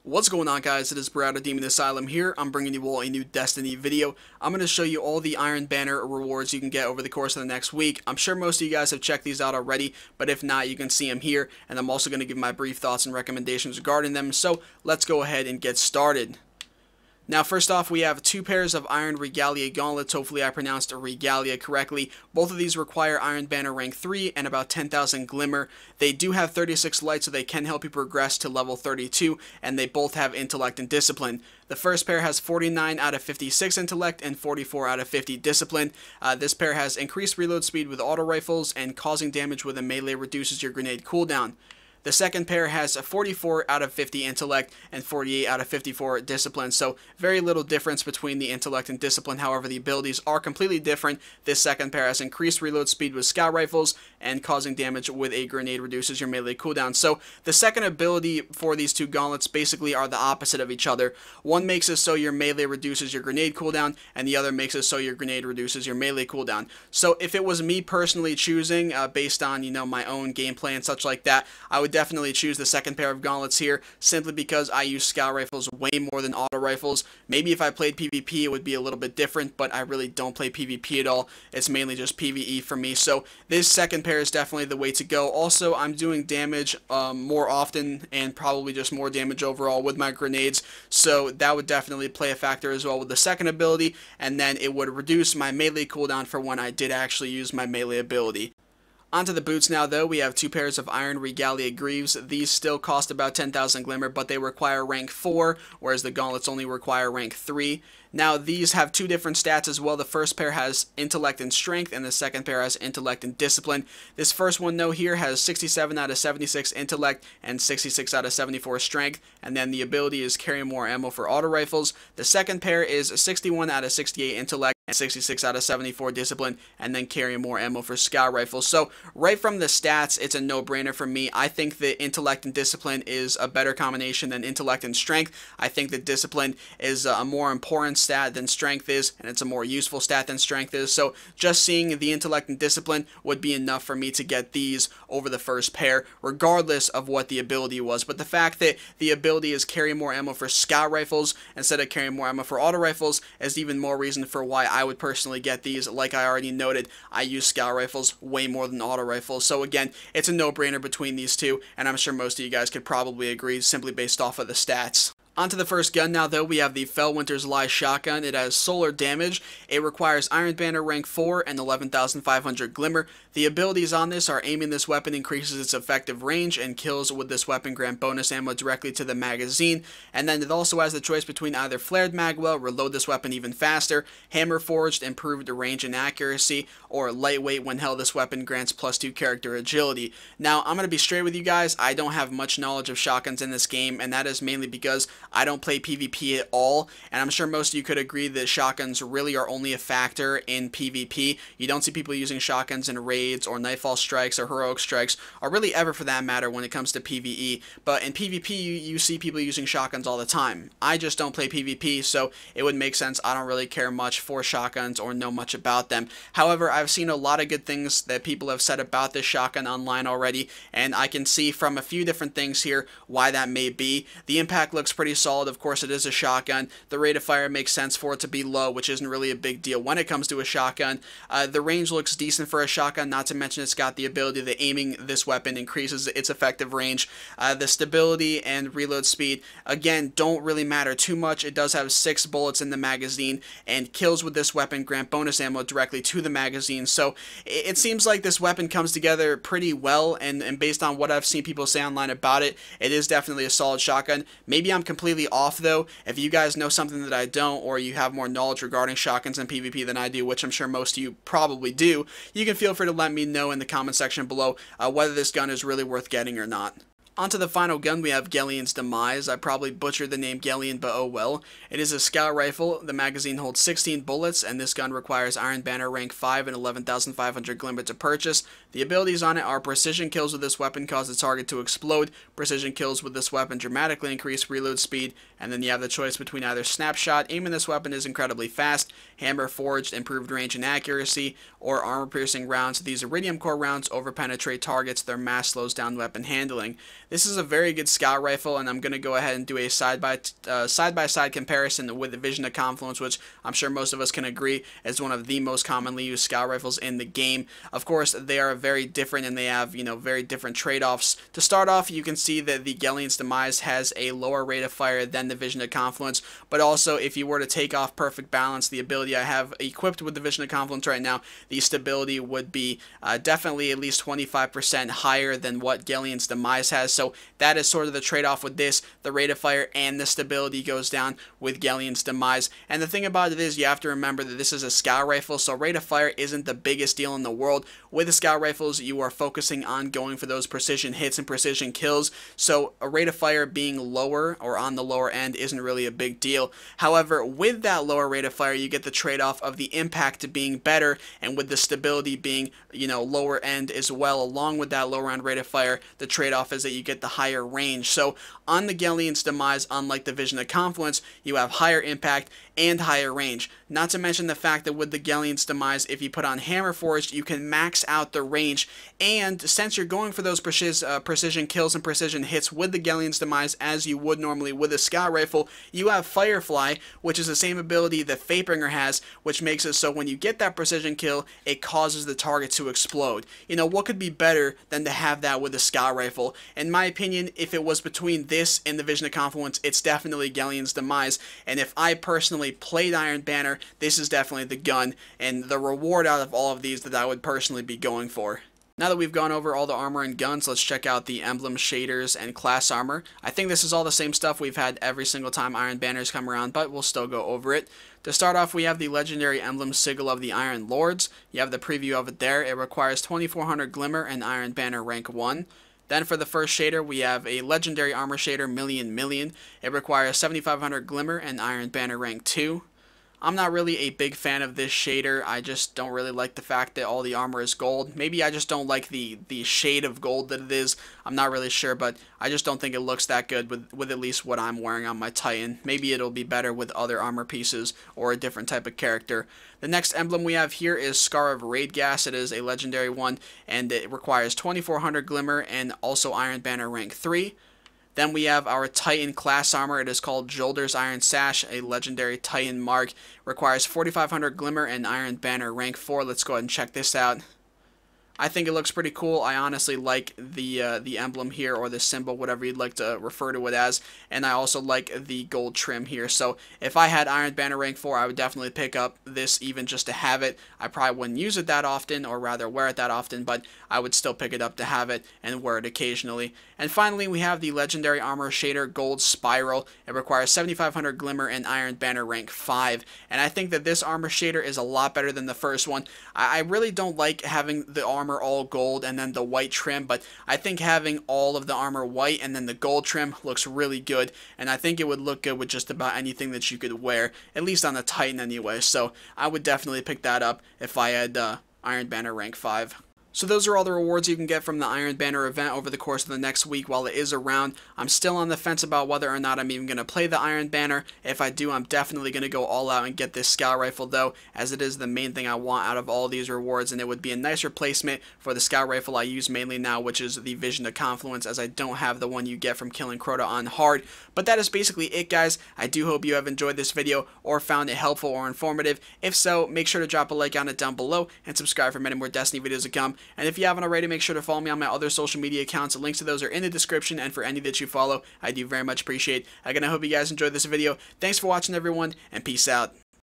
What's going on, guys? It is Brad of DemonAsylum here. I'm bringing you all a new Destiny video. I'm going to show you all the Iron Banner rewards you can get over the course of the next week. I'm sure most of you guys have checked these out already, but if not, you can see them here, and I'm also going to give my brief thoughts and recommendations regarding them, so let's go ahead and get started. Now, first off, we have two pairs of Iron Regalia Gauntlets. Hopefully I pronounced Regalia correctly. Both of these require Iron Banner rank 3 and about 10,000 Glimmer. They do have 36 light, so they can help you progress to level 32, and they both have Intellect and Discipline. The first pair has 49 out of 56 Intellect and 44 out of 50 Discipline. This pair has increased reload speed with auto rifles, and causing damage with a melee reduces your grenade cooldown. The second pair has 44 out of 50 Intellect and 48 out of 54 Discipline, so very little difference between the Intellect and Discipline. However, the abilities are completely different. This second pair has increased reload speed with scout rifles, and causing damage with a grenade reduces your melee cooldown. So the second ability for these two gauntlets basically are the opposite of each other. One makes it so your melee reduces your grenade cooldown, and the other makes it so your grenade reduces your melee cooldown. So if it was me personally choosing, based on my own gameplay and such like that, I would definitely choose the second pair of gauntlets here, simply because I use scout rifles way more than auto rifles. Maybe if I played PvP it would be a little bit different, but I really don't play PvP at all. It's mainly just PvE for me, so this second pair is definitely the way to go. Also, I'm doing damage more often, and probably just more damage overall with my grenades, so that would definitely play a factor as well with the second ability, and then it would reduce my melee cooldown for when I did actually use my melee ability. Onto the boots now, though. We have two pairs of Iron Regalia Greaves. These still cost about 10,000 Glimmer, but they require rank 4, whereas the gauntlets only require rank 3. Now, these have two different stats as well. The first pair has Intellect and Strength, and the second pair has Intellect and Discipline. This first one, though, here has 67 out of 76 Intellect and 66 out of 74 Strength, and then the ability is Carry More Ammo for auto rifles. The second pair is 61 out of 68 Intellect and 66 out of 74 Discipline, and then Carry More Ammo for scout rifles. So, right from the stats, it's a no-brainer for me. I think that Intellect and Discipline is a better combination than Intellect and Strength. I think that Discipline is a more important stat than Strength is, and it's a more useful stat than Strength is. So just seeing the Intellect and Discipline would be enough for me to get these over the first pair, regardless of what the ability was. But the fact that the ability is Carry More Ammo for scout rifles instead of Carry More Ammo for auto rifles is even more reason for why I would personally get these. Like I already noted, I use scout rifles way more than auto rifles, so again, it's a no-brainer between these two, and I'm sure most of you guys could probably agree simply based off of the stats. Onto the first gun now, though. We have the Fellwinter's Lie shotgun. It has solar damage. It requires Iron Banner rank 4 and 11,500 Glimmer. The abilities on this are aiming this weapon increases its effective range, and kills with this weapon grant bonus ammo directly to the magazine. And then it also has the choice between either Flared Magwell, reload this weapon even faster, Hammer Forged, improved range and accuracy, or Lightweight. When held, this weapon grants +2 character agility. Now, I'm going to be straight with you guys. I don't have much knowledge of shotguns in this game, and that is mainly because I don't play PvP at all, and I'm sure most of you could agree that shotguns really are only a factor in PvP. You don't see people using shotguns in raids or Nightfall strikes or heroic strikes, or really ever for that matter when it comes to PvE, but in PvP you see people using shotguns all the time. I just don't play PvP, so it would make sense I don't really care much for shotguns or know much about them. However, I've seen a lot of good things that people have said about this shotgun online already, and I can see from a few different things here why that may be. The impact looks pretty solid. Of course, it is a shotgun. The rate of fire makes sense for it to be low, which isn't really a big deal when it comes to a shotgun. The range looks decent for a shotgun, not to mention it's got the ability that aiming this weapon increases its effective range. The stability and reload speed, again, don't really matter too much. It does have 6 bullets in the magazine, and kills with this weapon grant bonus ammo directly to the magazine. So it seems like this weapon comes together pretty well, and based on what I've seen people say online about it, it is definitely a solid shotgun. Maybe I'm completely off, though. If you guys know something that I don't, or you have more knowledge regarding shotguns and PvP than I do, which I'm sure most of you probably do, you can feel free to let me know in the comment section below whether this gun is really worth getting or not. Onto the final gun, we have Gelion's Demise. I probably butchered the name Gelion, but oh well. It is a scout rifle. The magazine holds 16 bullets, and this gun requires Iron Banner rank 5 and 11,500 Glimmer to purchase. The abilities on it are precision kills with this weapon cause the target to explode, precision kills with this weapon dramatically increase reload speed, and then you have the choice between either Snapshot, aiming this weapon is incredibly fast, Hammer Forged, improved range and accuracy, or armor piercing rounds. These Iridium Core rounds overpenetrate targets, their mass slows down weapon handling. this is a very good scout rifle, and I'm going to go ahead and do a side-by-side comparison with the Vision of Confluence, which I'm sure most of us can agree is one of the most commonly used scout rifles in the game. Of course, they are very different, and they have, very different trade-offs. To start off, you can see that the Galleon's Demise has a lower rate of fire than the Vision of Confluence, but also if you were to take off Perfect Balance, the ability I have equipped with the Vision of Confluence right now, the stability would be definitely at least 25% higher than what Galleon's Demise has. So that is sort of the trade-off with this. The rate of fire and the stability goes down with Galleon's Demise. And the thing about it is, you have to remember that this is a scout rifle, so rate of fire isn't the biggest deal in the world. With the scout rifles, you are focusing on going for those precision hits and precision kills, so a rate of fire being lower or on the lower end isn't really a big deal. However, with that lower rate of fire, you get the trade-off of the impact being better, and with the stability being, lower end as well. Along with that lower end rate of fire, the trade-off is that you get the higher range. So on the Galleon's Demise, unlike the Vision of Confluence, you have higher impact and higher range. Not to mention the fact that with the Galleon's Demise, if you put on Hammer Forged, you can max out the range, and since you're going for those precision kills and precision hits with the Galleon's Demise as you would normally with a scout rifle, you have Firefly, which is the same ability that Fatebringer has, which makes it so when you get that precision kill, it causes the target to explode. What could be better than to have that with a scout rifle? In my opinion, if it was between this and the Vision of Confluence, it's definitely Galleon's Demise, and if I personally played Iron Banner, this is definitely the gun and the reward out of all of these that I would personally be going for. Now that we've gone over all the armor and guns, let's check out the Emblem Shaders and class armor. I think this is all the same stuff we've had every single time Iron Banners come around, but we'll still go over it. To start off, we have the legendary Emblem Sigil of the Iron Lords. You have the preview of it there. It requires 2400 Glimmer and Iron Banner rank 1. Then for the first shader, we have a legendary armor shader, Million. It requires 7500 Glimmer and Iron Banner rank 2. I'm not really a big fan of this shader. I just don't really like the fact that all the armor is gold. Maybe I just don't like the shade of gold that it is. I'm not really sure, but I just don't think it looks that good with at least what I'm wearing on my Titan. Maybe it'll be better with other armor pieces or a different type of character. The next emblem we have here is Scar of Raidgas. It is a legendary one, and it requires 2400 Glimmer and also Iron Banner rank 3. Then we have our Titan class armor. It is called Jolder's Iron Sash, a legendary Titan mark. Requires 4500 Glimmer and Iron Banner rank 4. Let's go ahead and check this out. I think it looks pretty cool. I honestly like the emblem here, or the symbol, whatever you'd like to refer to it as, and I also like the gold trim here. So if I had Iron Banner rank 4, I would definitely pick up this even just to have it. I probably wouldn't use it that often, or rather wear it that often, but I would still pick it up to have it and wear it occasionally. And finally, we have the legendary armor shader Gold Spiral. It requires 7500 Glimmer and Iron Banner rank 5, and I think that this armor shader is a lot better than the first one. I really don't like having the armor all gold and then the white trim, but I think having all of the armor white and then the gold trim looks really good, and I think it would look good with just about anything that you could wear, at least on the Titan anyway. So I would definitely pick that up if I had Iron Banner rank 5. So those are all the rewards you can get from the Iron Banner event over the course of the next week while it is around. I'm still on the fence about whether or not I'm even going to play the Iron Banner. If I do, I'm definitely going to go all out and get this scout rifle though, as it is the main thing I want out of all these rewards, and it would be a nice replacement for the scout rifle I use mainly now, which is the Vision of Confluence, as I don't have the one you get from killing Crota on hard. But that is basically it, guys. I do hope you have enjoyed this video or found it helpful or informative. If so, make sure to drop a like on it down below and subscribe for many more Destiny videos to come. And if you haven't already, make sure to follow me on my other social media accounts. The links to those are in the description, and for any that you follow, I do very much appreciate. Again, I hope you guys enjoyed this video. Thanks for watching, everyone, and peace out.